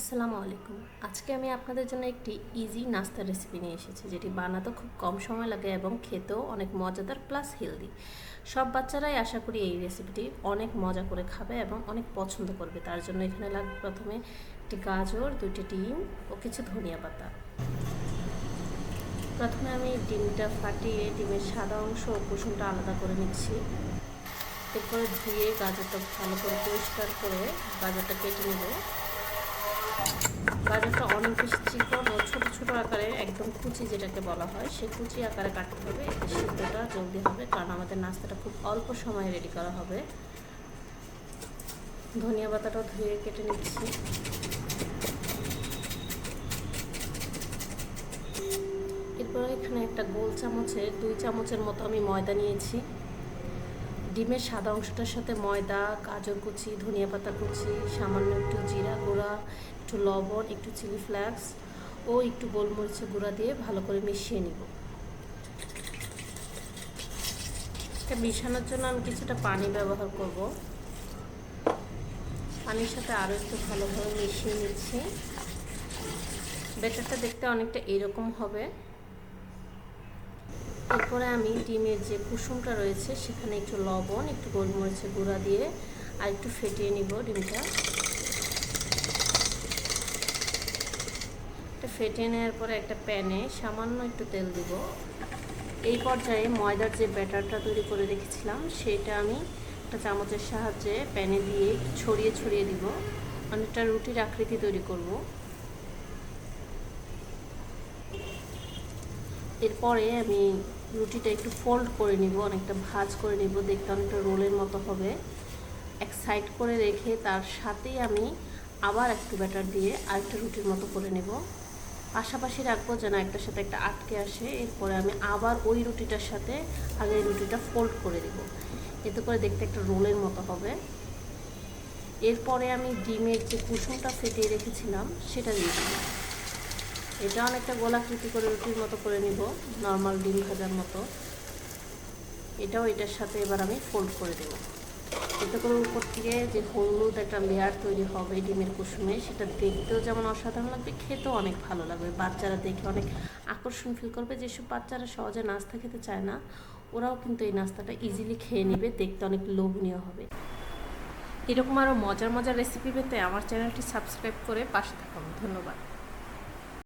আসসালামু আলাইকুম। আজকে আমি আপনাদের জন্য একটি ইজি নাস্তার রেসিপি নিয়ে এসেছি, যেটি বানাতে খুব কম সময় লাগে এবং খেতেও অনেক মজাদার প্লাস হেলদি। সব বাচ্চারাই আশা করি এই রেসিপিটি অনেক মজা করে খাবে এবং অনেক পছন্দ করবে। তার জন্য এখানে লাগবে প্রথমে একটি গাজর, 2টি ডিম ও কিছু ধনিয়া পাতা। প্রথমে আমি ডিমটা ফাটিয়ে ডিমের সাদা অংশ ও কুসুমটা আলাদা করে নিচ্ছি। এরপরে ধুয়ে গাজরটা ভালো করে পরিষ্কার করে গাজরটা কেটে নেব। গাজরটা অনেক বেশি চিকন ও ছোটো ছোটো আকারে, একদম কুচি যেটাকে বলা হয়, সেই কুচি আকারে কাটতে হবে। এতে সিদ্ধটা জলদি হবে, কারণ আমাদের নাস্তাটা খুব অল্প সময়ে রেডি করা হবে। ধনিয়া পাতাটাও ধুয়ে কেটে নিচ্ছি। এরপর এখানে একটা গোল চামচে 2 চামচের মতো আমি ময়দা নিয়েছি। ডিমের সাদা অংশটার সাথে ময়দা, গাজর কুচি, ধনিয়া পাতা কুচি, সামান্য একটু জিরা গুঁড়া, একটু লবণ, একটু চিলি ফ্লেক্স ও একটু গোলমরিচের গুঁড়া দিয়ে ভালো করে মিশিয়ে নিব। এটা মিশানোর জন্য আমি কিছুটা পানি ব্যবহার করব। পানির সাথে আরও একটু ভালোভাবে মিশিয়ে নিচ্ছি। ব্যাটারটা দেখতে অনেকটা এরকম হবে। এরপরে আমি ডিমের যে কুসুমটা রয়েছে সেখানে একটু লবণ, একটু গোলমরিচের গুঁড়া দিয়ে আর একটু ফেটিয়ে নিব ডিমটা। এটা ফেটিয়ে নেওয়ার পরে একটা প্যানে সামান্য একটু তেল দিব। এই পর্যায়ে ময়দার যে ব্যাটারটা তৈরি করে রেখেছিলাম সেটা আমি একটা চামচের সাহায্যে প্যানে দিয়ে ছড়িয়ে ছড়িয়ে দিব। অনেকটা রুটির আকৃতি তৈরি করব। এরপরে আমি রুটিটা একটু ফোল্ড করে নিব, অনেকটা ভাঁজ করে নিব, দেখতে অনেকটা রোলের মতো হবে। এক সাইড করে রেখে তার সাথেই আমি আবার একটু ব্যাটার দিয়ে আরেকটা রুটির মতো করে নেব। পাশাপাশি রাখবো যেন একটার সাথে একটা আটকে আসে। এরপরে আমি আবার ওই রুটিটার সাথে আগে রুটিটা ফোল্ড করে দেব, এতে করে দেখতে একটা রোলের মতো হবে। এরপরে আমি ডিমের যে কুসুমটা ফেটিয়ে রেখেছিলাম সেটা দিয়ে দেব। এটা অনেকটা গোলাকৃতি করে রুটির মতো করে নিব, নর্মাল ডিম ভাজার মতো। এটাও এটার সাথে এবার আমি ফোল্ড করে দেব। এতে করে উপর থেকে যে হলুদ একটা লেয়ার তৈরি হবে ডিমের কুসুমে, সেটা দেখতেও যেমন অসাধারণ লাগবে, খেতেও অনেক ভালো লাগবে। বাচ্চারা দেখে অনেক আকর্ষণ ফিল করবে। যেসব বাচ্চারা সহজে নাস্তা খেতে চায় না, ওরাও কিন্তু এই নাস্তাটা ইজিলি খেয়ে নেবে, দেখতে অনেক লোভনীয় হবে। এরকম আরও মজার মজার রেসিপি পেতে আমার চ্যানেলটি সাবস্ক্রাইব করে পাশে থাকুন। ধন্যবাদ।